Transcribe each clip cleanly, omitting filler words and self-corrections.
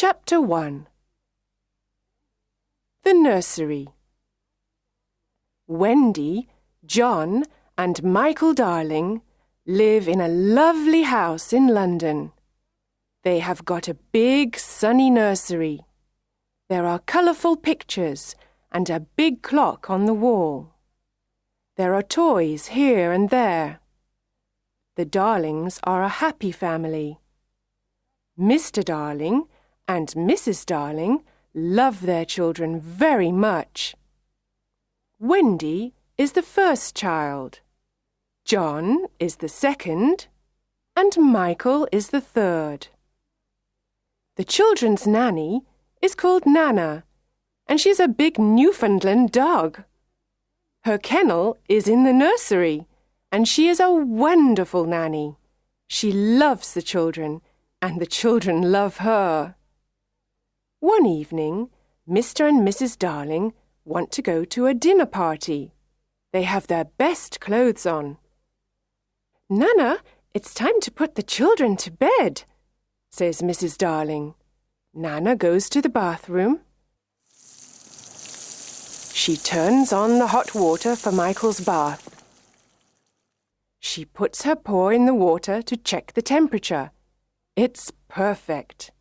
Chapter 1. The Nursery. Wendy, John and Michael Darling live in a lovely house in London. They have got a big sunny nursery. There are colourful pictures and a big clock on the wall. There are toys here and there. The Darlings are a happy family. Mr. Darling and Mrs. Darling love their children very much. Wendy is the first child. John is the second, and Michael is the third. The children's nanny is called Nana, and she's a big Newfoundland dog. Her kennel is in the nursery, and she is a wonderful nanny. She loves the children, and the children love her. One evening, Mr. and Mrs. Darling want to go to a dinner party. They have their best clothes on. "Nana, it's time to put the children to bed," says Mrs. Darling. Nana goes to the bathroom. She turns on the hot water for Michael's bath. She puts her paw in the water to check the temperature. It's perfect.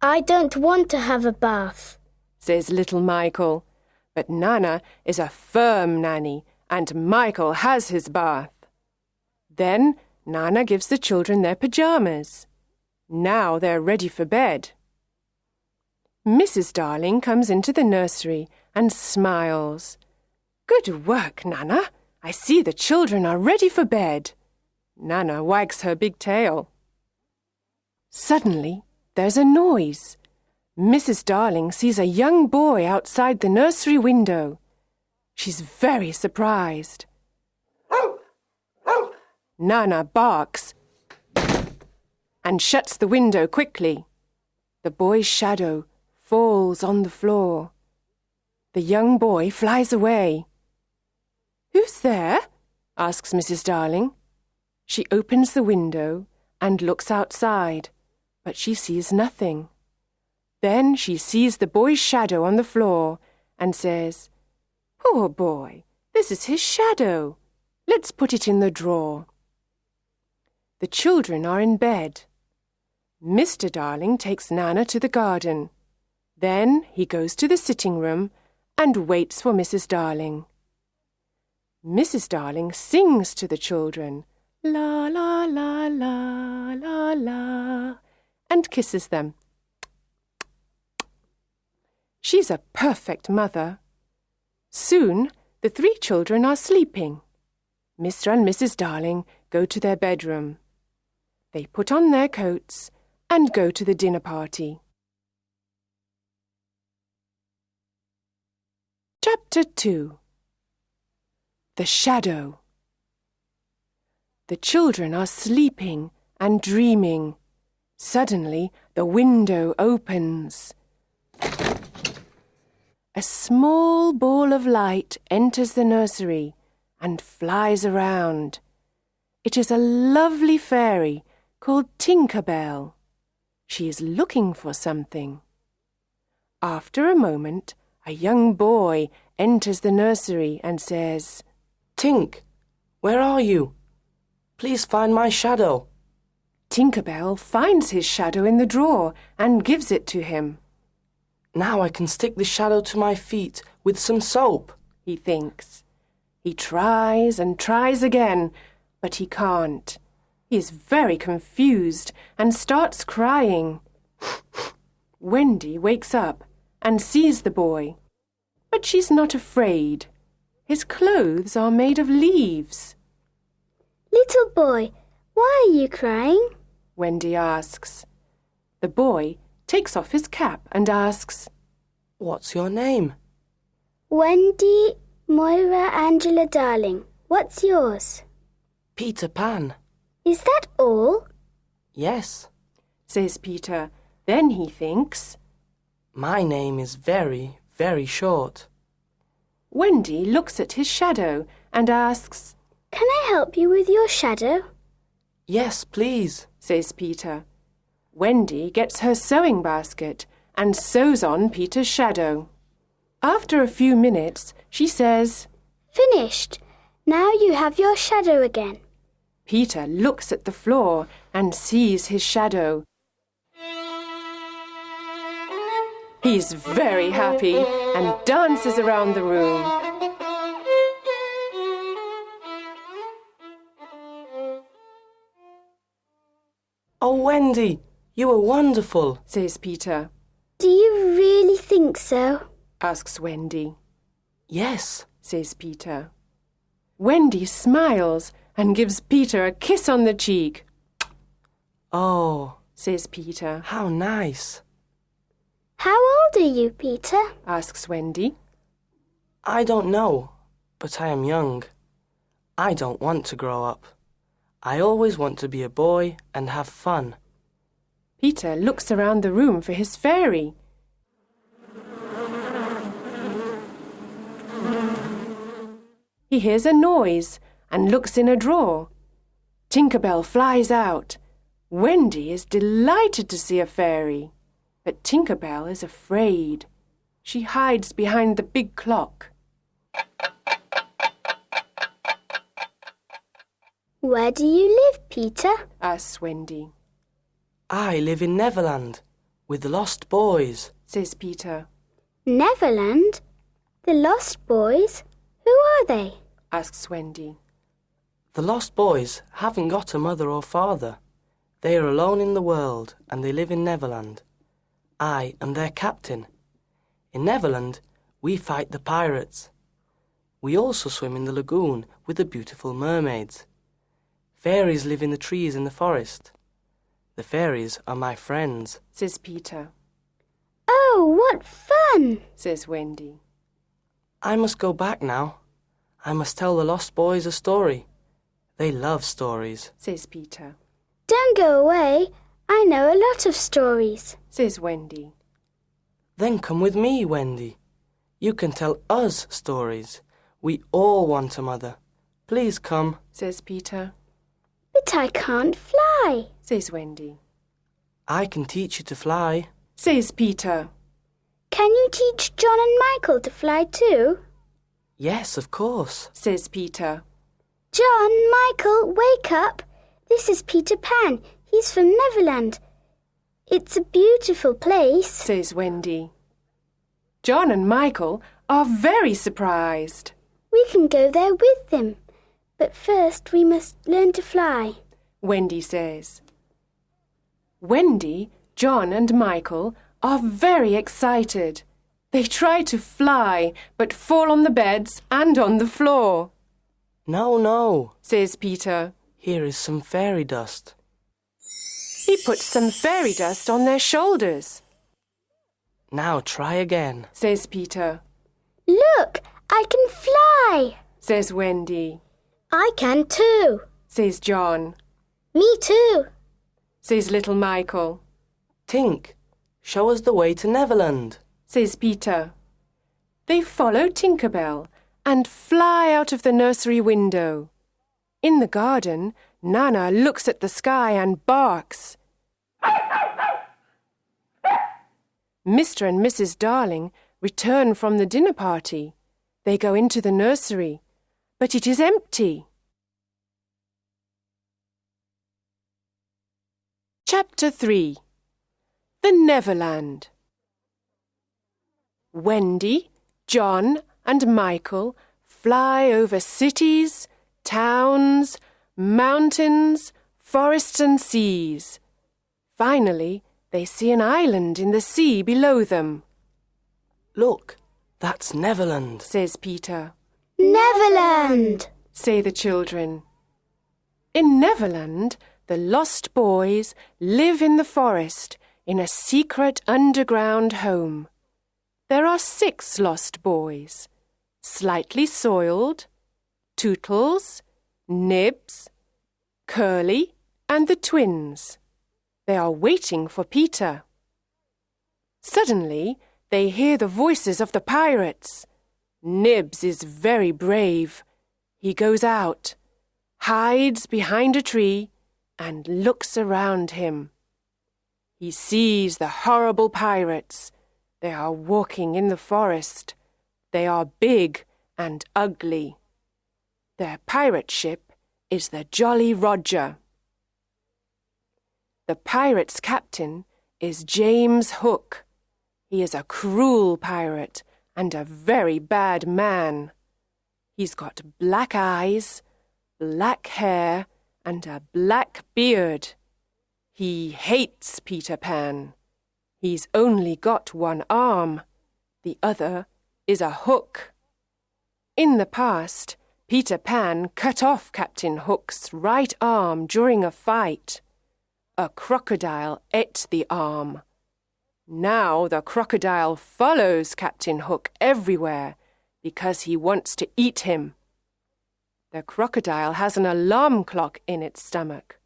"I don't want to have a bath," says little Michael. But Nana is a firm nanny, and Michael has his bath. Then Nana gives the children their pyjamas. Now they're ready for bed. Mrs. Darling comes into the nursery and smiles. "Good work, Nana. I see the children are ready for bed." Nana wags her big tail. Suddenly, there's a noise. Mrs. Darling sees a young boy outside the nursery window. She's very surprised. Nana barks and shuts the window quickly. The boy's shadow falls on the floor. The young boy flies away. "Who's there?" asks Mrs. Darling. She opens the window and looks outside, but she sees nothing. Then she sees the boy's shadow on the floor and says, "Poor boy, this is his shadow. Let's put it in the drawer." The children are in bed. Mr. Darling takes Nana to the garden. Then he goes to the sitting room and waits for Mrs. Darling. Mrs. Darling sings to the children, "La, la, la, la, la, la," and kisses them. She's a perfect mother. Soon, the 3 children are sleeping. Mr. and Mrs. Darling go to their bedroom. They put on their coats and go to the dinner party. Chapter 2. The Shadow. The children are sleeping and dreaming. Suddenly, the window opens. A small ball of light enters the nursery and flies around. It is a lovely fairy called Tinker Bell. She is looking for something. After a moment, a young boy enters the nursery and says, "Tink, where are you? Please find my shadow." Tinker Bell finds his shadow in the drawer and gives it to him. "Now I can stick the shadow to my feet with some soap," he thinks. He tries and tries again, but he can't. He is very confused and starts crying. Wendy wakes up and sees the boy, but she's not afraid. His clothes are made of leaves. "Little boy, why are you crying?" Wendy asks. The boy takes off his cap and asks, "What's your name?" "Wendy Moira Angela Darling. What's yours?" "Peter Pan." "Is that all?" "Yes," says Peter. Then he thinks, "My name is very, very short." Wendy looks at his shadow and asks, "Can I help you with your shadow?" "Yes, please," says Peter. Wendy gets her sewing basket and sews on Peter's shadow. After a few minutes, she says, Finished. Now you have your shadow again. Peter looks at the floor and sees his shadow. He's very happy and dances around the room. Oh, Wendy, you were wonderful, says Peter. Do you really think so? Asks Wendy. Yes, says Peter. Wendy smiles and gives Peter a kiss on the cheek. Oh, says Peter. how nice. How old are you, Peter? Asks Wendy. I don't know, but I am young. I don't want to grow up. I always want to be a boy and have fun. Peter looks around the room for his fairy. He hears a noise and looks in a drawer. Tinker Bell flies out. Wendy is delighted to see a fairy, but Tinker Bell is afraid. She hides behind the big clock. Where do you live, Peter? Asks Wendy. I live in Neverland with the lost boys, Says Peter. Neverland? The Lost Boys? Who are they? Asks Wendy. The lost boys haven't got a mother or father. They are alone in the world and they live in Neverland. I am their captain. In Neverland, we fight the pirates. We also swim in the lagoon with the beautiful mermaids. Fairies live in the trees in the forest. The fairies are my friends, Says Peter. Oh, what fun! Says Wendy. I must go back now. I must tell the lost boys a story. They love stories. Says Peter. Don't go away. I know a lot of stories. Says Wendy. Then come with me, Wendy. You can tell us stories. We all want a mother. Please come, Says Peter. But I can't fly. Says Wendy. I can teach you to fly. Says Peter. Can you teach John and Michael to fly too? Yes, of course. Says Peter. John, Michael, wake up. This is Peter Pan. He's from Neverland. It's a beautiful place. Says Wendy. John and Michael are very surprised. We can go there with them. But first we must learn to fly. Wendy says. Wendy, John and Michael are very excited. They try to fly, but fall on the beds and on the floor. No, no, Says Peter. here is some fairy dust. He puts some fairy dust on their shoulders. Now try again. Says Peter. Look, I can fly. Says Wendy. I can too. Says John. Me too. Says little Michael. Tink, show us the way to Neverland. Says Peter. They follow Tinker Bell and fly out of the nursery window. In the garden, Nana looks at the sky and barks. Mr. and Mrs. Darling return from the dinner party. They go into the nursery, but it is empty. Chapter 3. The Neverland. Wendy, John and Michael fly over cities, towns, mountains, forests and seas. Finally, they see an island in the sea below them. Look, that's Neverland. Says Peter. Neverland! Say the children. In Neverland, the lost boys live in the forest in a secret underground home. There are 6 lost boys: Slightly Soiled, Tootles, Nibs, Curly, and the twins. They are waiting for Peter. Suddenly, they hear the voices of the pirates. Nibs is very brave. He goes out, hides behind a tree, and looks around him. He sees the horrible pirates. They are walking in the forest. They are big and ugly. Their pirate ship is the Jolly Roger. The pirate's captain is James Hook. He is a cruel pirate and a very bad man. He's got black eyes, black hair, and a black beard. He hates Peter Pan. He's only got one arm. The other is a hook. In the past, Peter Pan cut off Captain Hook's right arm during a fight. A crocodile ate the arm. Now the crocodile follows Captain Hook everywhere because he wants to eat him. The crocodile has an alarm clock in its stomach.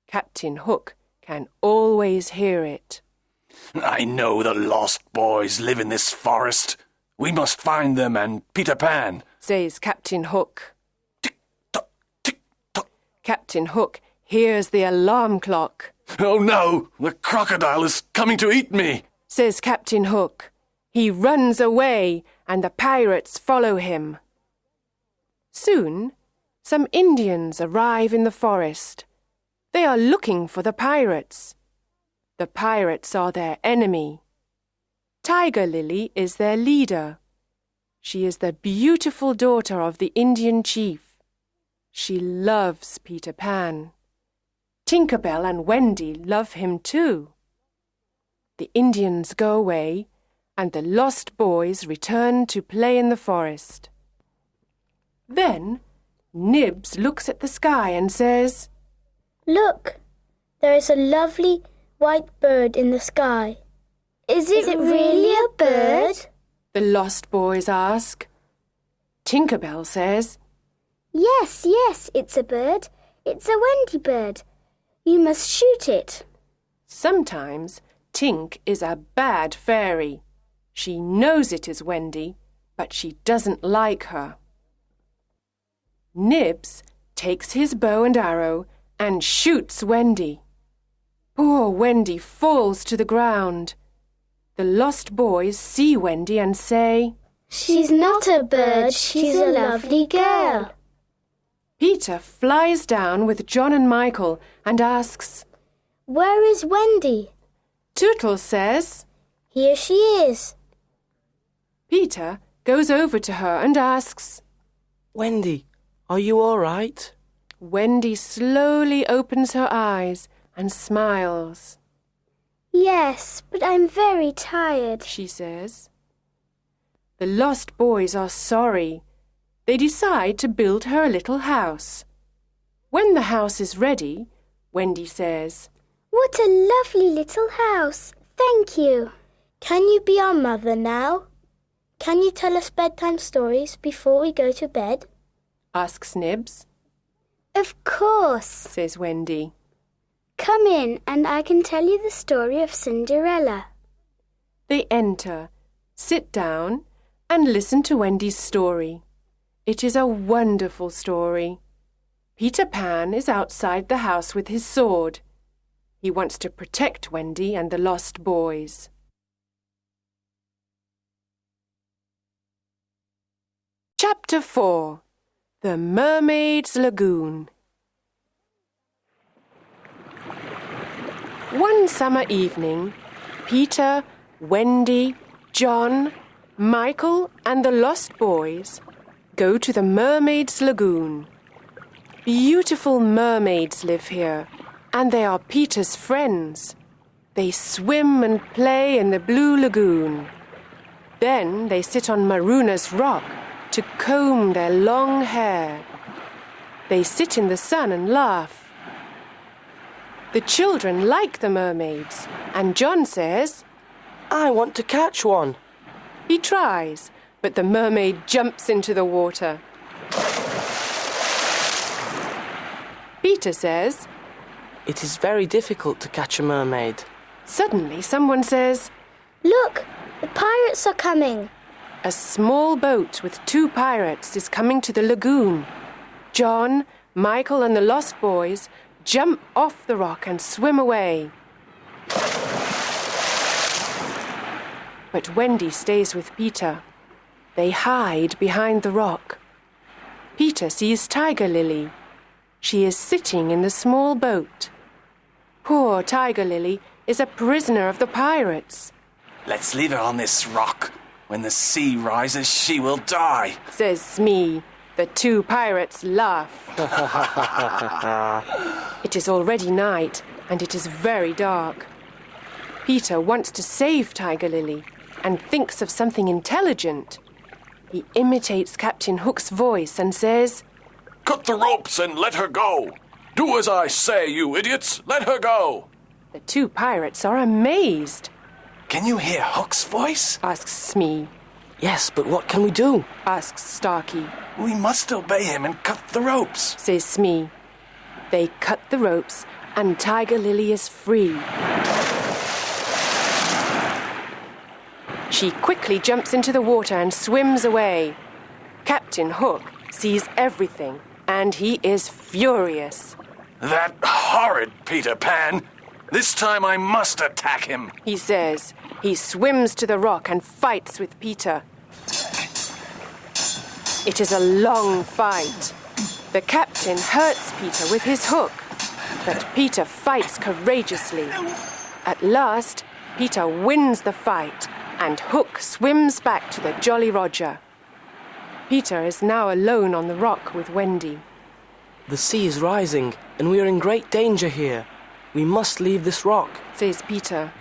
Captain Hook can always hear it. I know the lost boys live in this forest. We must find them and Peter Pan, says Captain Hook. Tick-tock, tick-tock. Captain Hook hears the alarm clock. Oh no, the crocodile is coming to eat me, says Captain Hook. He runs away and the pirates follow him. Soon, some Indians arrive in the forest. They are looking for the pirates. The pirates are their enemy. Tiger Lily is their leader. She is the beautiful daughter of the Indian chief. She loves Peter Pan. Tinker Bell and Wendy love him too. The Indians go away and the lost boys return to play in the forest. Then Nibs looks at the sky and says, Look, there is a lovely white bird in the sky. Is it really a bird? The lost boys ask. Tinker Bell says, Yes, it's a bird. It's a Wendy bird. You must shoot it. Sometimes Tink is a bad fairy. She knows it is Wendy, but she doesn't like her. Nibs takes his bow and arrow and shoots Wendy. Poor Wendy falls to the ground. The lost boys see Wendy and say, She's not a bird, she's a lovely girl. Peter flies down with John and Michael and asks, Where is Wendy? Tootles says, Here she is. Peter goes over to her and asks, Wendy, are you all right? Wendy slowly opens her eyes and smiles. Yes, but I'm very tired, she says. The lost boys are sorry. They decide to build her a little house. When the house is ready, Wendy says, What a lovely little house. Thank you. Can you be our mother now? Can you tell us bedtime stories before we go to bed? asks Nibs. Of course, says Wendy. Come in and I can tell you the story of Cinderella. They enter, sit down, and listen to Wendy's story. It is a wonderful story. Peter Pan is outside the house with his sword. He wants to protect Wendy and the lost boys. Chapter 4. The Mermaid's Lagoon. One summer evening, Peter, Wendy, John, Michael and the lost boys go to the Mermaid's Lagoon. Beautiful mermaids live here, and they are Peter's friends. They swim and play in the blue lagoon. Then they sit on Maruna's rock to comb their long hair. They sit in the sun and laugh. The children like the mermaids, and John says, I want to catch one. He tries, but the mermaid jumps into the water. Peter says, It is very difficult to catch a mermaid. Suddenly someone says, Look, the pirates are coming. A small boat with 2 pirates is coming to the lagoon. John, Michael and the lost boys jump off the rock and swim away. But Wendy stays with Peter. They hide behind the rock. Peter sees Tiger Lily. She is sitting in the small boat. Poor Tiger Lily is a prisoner of the pirates. Let's leave her on this rock. When the sea rises, she will die, says Smee. The two pirates laugh. It is already night, and it is very dark. Peter wants to save Tiger Lily and thinks of something intelligent. He imitates Captain Hook's voice and says, "Cut the ropes and let her go. Do as I say, you idiots. Let her go." The two pirates are amazed. "Can you hear Hook's voice?" asks Smee. Yes, but what can we do? Asks Starkey. "We must obey him and cut the ropes," says Smee. They cut the ropes and Tiger Lily is free. She quickly jumps into the water and swims away. Captain Hook sees everything and he is furious. "That horrid Peter Pan! This time I must attack him," he says. He swims to the rock and fights with Peter. It is a long fight. The captain hurts Peter with his hook, but Peter fights courageously. At last, Peter wins the fight, and Hook swims back to the Jolly Roger. Peter is now alone on the rock with Wendy. The sea is rising, and we are in great danger here. We must leave this rock, says Peter.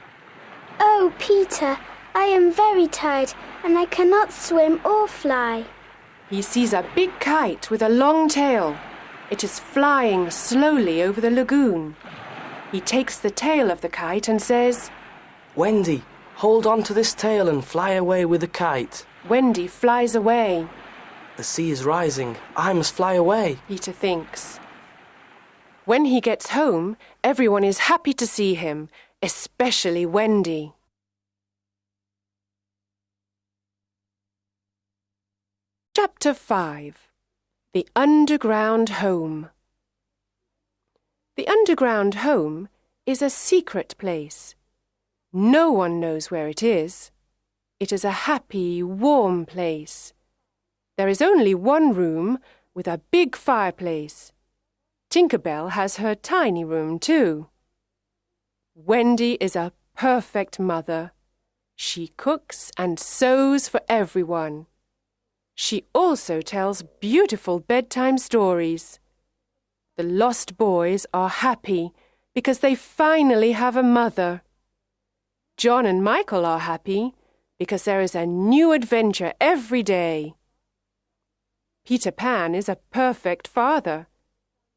Oh, Peter, I am very tired and I cannot swim or fly. He sees a big kite with a long tail. It is flying slowly over the lagoon. He takes the tail of the kite and says, "Wendy, hold on to this tail and fly away with the kite." Wendy flies away. The sea is rising. I must fly away, Peter thinks. When he gets home, everyone is happy to see him, especially Wendy. Chapter 5. The Underground Home. The underground home is a secret place. No one knows where it is. It is a happy, warm place. There is only one room with a big fireplace. Tinker Bell has her tiny room too. Wendy is a perfect mother. She cooks and sews for everyone. She also tells beautiful bedtime stories. The lost boys are happy because they finally have a mother. John and Michael are happy because there is a new adventure every day. Peter Pan is a perfect father.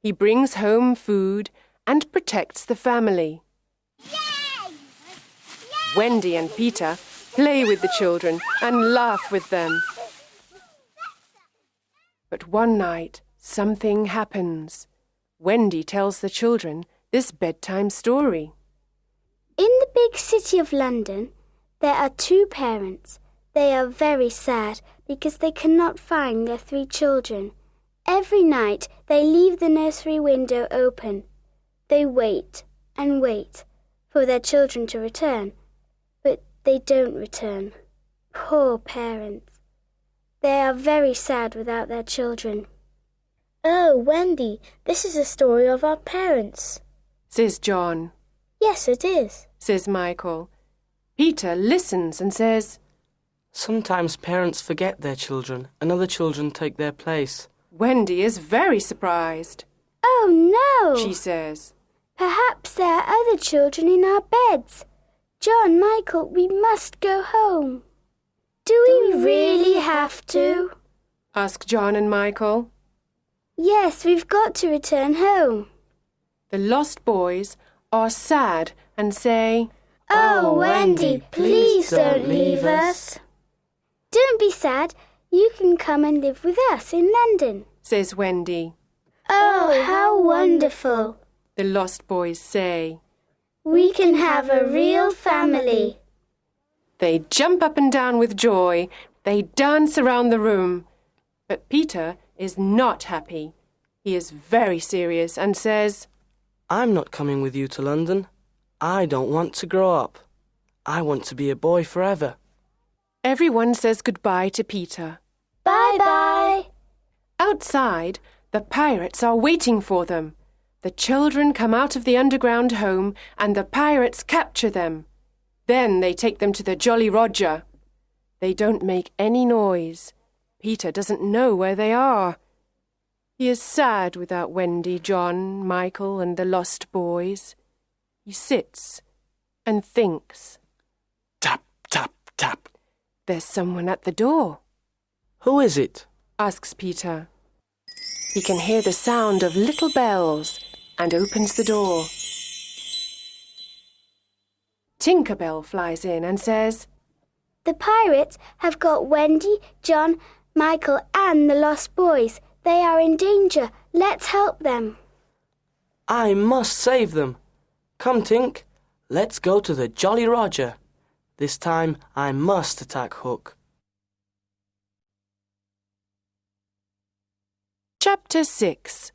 He brings home food and protects the family. Yay! Wendy and Peter play with the children and laugh with them. But one night, something happens. Wendy tells the children this bedtime story. In the big city of London, there are two parents. They are very sad because they cannot find their three children. Every night they leave the nursery window open. They wait and wait for their children to return, but they don't return. Poor parents. They are very sad without their children. Oh, Wendy, this is a story of our parents, says John. Yes, it is, says Michael. Peter listens and says, Sometimes parents forget their children and other children take their place. Wendy is very surprised. Oh, no, she says. Perhaps there are other children in our beds. John, Michael, we must go home. Do we really have to? Ask John and Michael. Yes, we've got to return home. The lost boys are sad and say, Oh, Wendy, please don't leave us. Don't be sad. You can come and live with us in London, says Wendy. Oh, how wonderful, the lost boys say. We can have a real family. They jump up and down with joy. They dance around the room. But Peter is not happy. He is very serious and says, I'm not coming with you to London. I don't want to grow up. I want to be a boy forever. Everyone says goodbye to Peter. Bye-bye. Outside, the pirates are waiting for them. The children come out of the underground home and the pirates capture them. Then they take them to the Jolly Roger. They don't make any noise. Peter doesn't know where they are. He is sad without Wendy, John, Michael, and the lost boys. He sits and thinks. Tap, tap, tap. There's someone at the door. Who is it? Asks Peter. He can hear the sound of little bells and opens the door. Tinker Bell flies in and says, The pirates have got Wendy, John, Michael, and the lost boys. They are in danger. Let's help them. I must save them. Come, Tink. Let's go to the Jolly Roger. This time I must attack Hook. Chapter 6.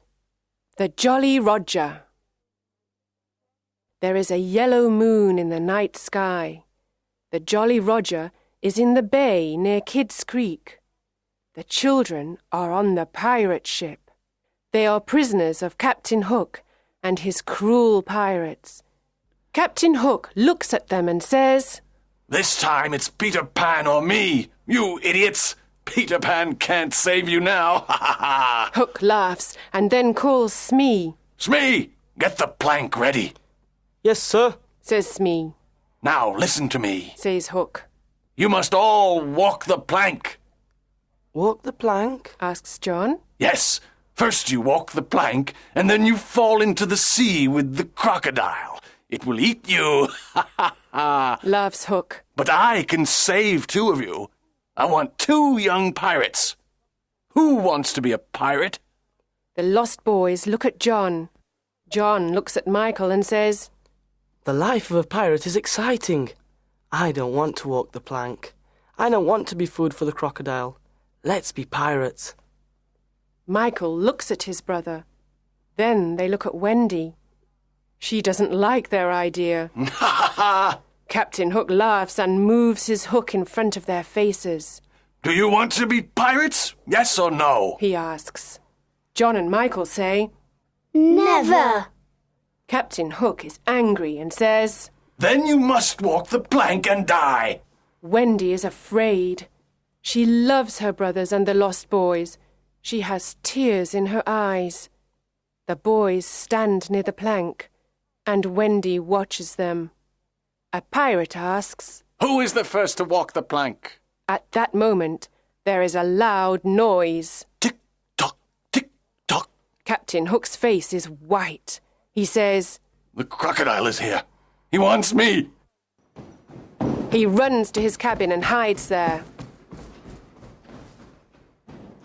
The Jolly Roger. There is a yellow moon in the night sky. The Jolly Roger is in the bay near Kidd's Creek. The children are on the pirate ship. They are prisoners of Captain Hook and his cruel pirates. Captain Hook looks at them and says, This time it's Peter Pan or me, you idiots! Peter Pan can't save you now, ha ha ha! Hook laughs and then calls Smee. Smee, get the plank ready. Yes, sir. Says Smee. Now listen to me. Says Hook. You must all walk the plank. Walk the plank? Asks John. Yes, first you walk the plank, and then you fall into the sea with the crocodile. It will eat you, ha ha ha! Laughs Hook. But I can save two of you. I want 2 young pirates. Who wants to be a pirate? The lost boys look at John. John looks at Michael and says, The life of a pirate is exciting. I don't want to walk the plank. I don't want to be food for the crocodile. Let's be pirates. Michael looks at his brother. Then they look at Wendy. She doesn't like their idea. Ha ha ha! Captain Hook laughs and moves his hook in front of their faces. Do you want to be pirates? Yes or no? He asks. John and Michael say, Never. Captain Hook is angry and says, Then you must walk the plank and die. Wendy is afraid. She loves her brothers and the lost boys. She has tears in her eyes. The boys stand near the plank, and Wendy watches them. A pirate asks, Who is the first to walk the plank? At that moment, there is a loud noise. Tick-tock, tick-tock. Captain Hook's face is white. He says, The crocodile is here. He wants me. He runs to his cabin and hides there.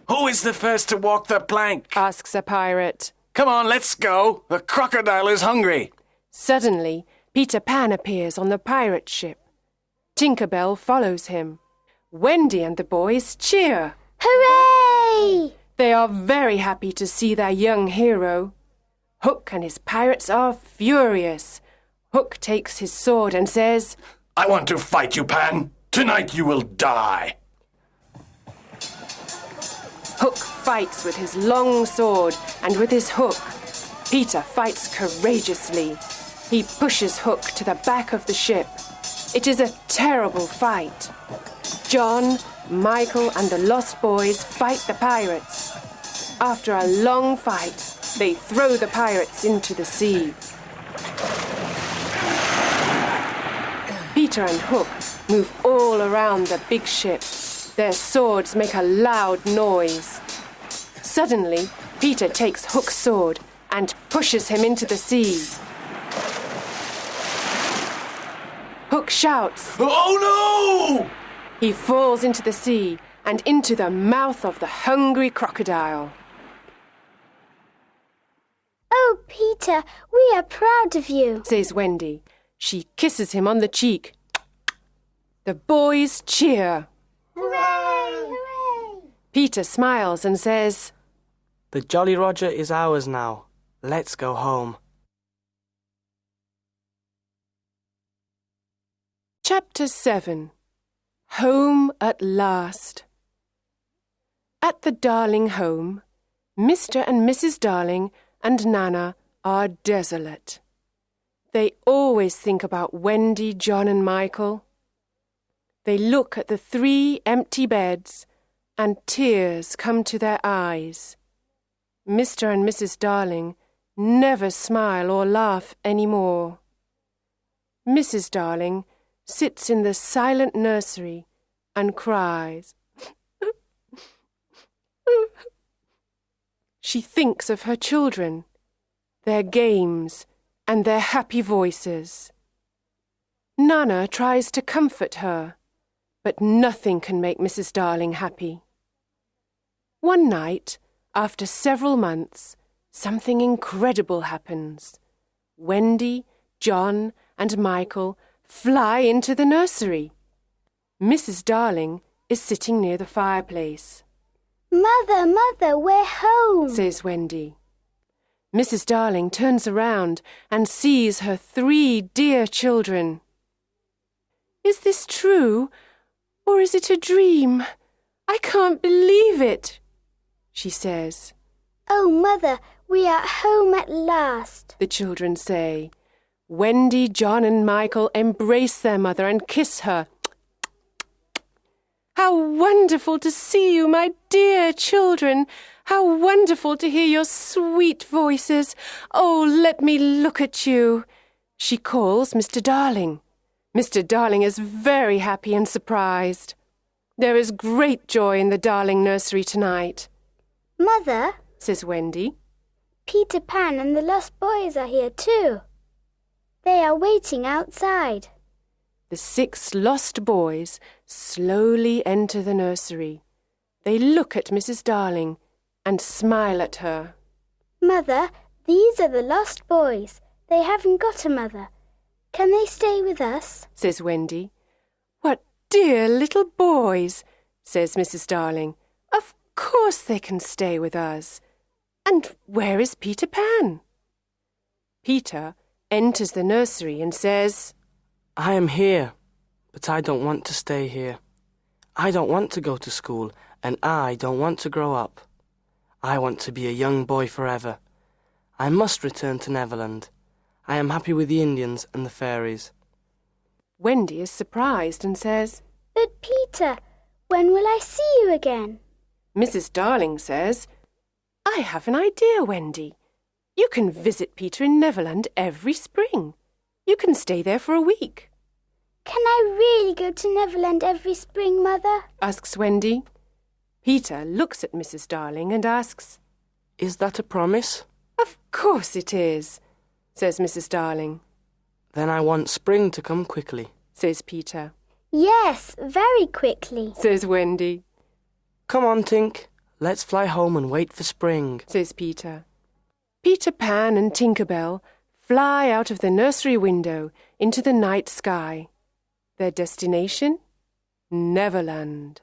Who is the first to walk the plank? Asks a pirate. Come on, let's go. The crocodile is hungry. Suddenly, Peter Pan appears on the pirate ship. Tinker Bell follows him. Wendy and the boys cheer. Hooray! They are very happy to see their young hero. Hook and his pirates are furious. Hook takes his sword and says, I want to fight you, Pan. Tonight you will die. Hook fights with his long sword and with his hook. Peter fights courageously. He pushes Hook to the back of the ship. It is a terrible fight. John, Michael, and the lost boys fight the pirates. After a long fight, they throw the pirates into the sea. Peter and Hook move all around the big ship. Their swords make a loud noise. Suddenly, Peter takes Hook's sword and pushes him into the sea. Hook shouts. Oh no! He falls into the sea and into the mouth of the hungry crocodile. Oh, Peter, we are proud of you, Says Wendy. She kisses him on the cheek. The boys cheer. Hooray! Hooray! Peter smiles and says, The Jolly Roger is ours now. Let's go home. Chapter 7. Home at last. At the Darling home, Mr. and Mrs. Darling and Nana are desolate. They always think about Wendy, John and Michael. They look at the 3 empty beds and tears come to their eyes. Mr. and Mrs. Darling never smile or laugh any more. Mrs. Darling sits in the silent nursery and cries. She thinks of her children, their games, and their happy voices. Nana tries to comfort her, but nothing can make Mrs. Darling happy. One night, after several months, something incredible happens. Wendy, John, and Michael fly into the nursery. Mrs. Darling is sitting near the fireplace. Mother, Mother, we're home, says Wendy. Mrs. Darling turns around and sees her 3 dear children. Is this true, or is it a dream? I can't believe it, she says. Oh, Mother, we are home at last, the children say. Wendy, John and Michael embrace their mother and kiss her. How wonderful to see you, my dear children! How wonderful to hear your sweet voices! Oh, let me look at you! She calls Mr. Darling. Mr. Darling is very happy and surprised. There is great joy in the Darling nursery tonight. Mother, says Wendy, Peter Pan and the lost boys are here too. They are waiting outside. The 6 lost boys slowly enter the nursery. They look at Mrs. Darling and smile at her. Mother, these are the lost boys. They haven't got a mother. Can they stay with us? Says Wendy. What dear little boys, says Mrs. Darling. Of course they can stay with us. And where is Peter Pan? Peter enters the nursery and says, I am here, but I don't want to stay here. I don't want to go to school, and I don't want to grow up. I want to be a young boy forever. I must return to Neverland. I am happy with the Indians and the fairies. Wendy is surprised and says, But Peter, when will I see you again? Mrs. Darling says, I have an idea, Wendy. You can visit Peter in Neverland every spring. You can stay there for a week. Can I really go to Neverland every spring, Mother? Asks Wendy. Peter looks at Mrs. Darling and asks, Is that a promise? Of course it is, says Mrs. Darling. Then I want spring to come quickly, says Peter. Yes, very quickly, says Wendy. Come on, Tink. Let's fly home and wait for spring, says Peter. Peter Pan and Tinker Bell fly out of the nursery window into the night sky. Their destination? Neverland.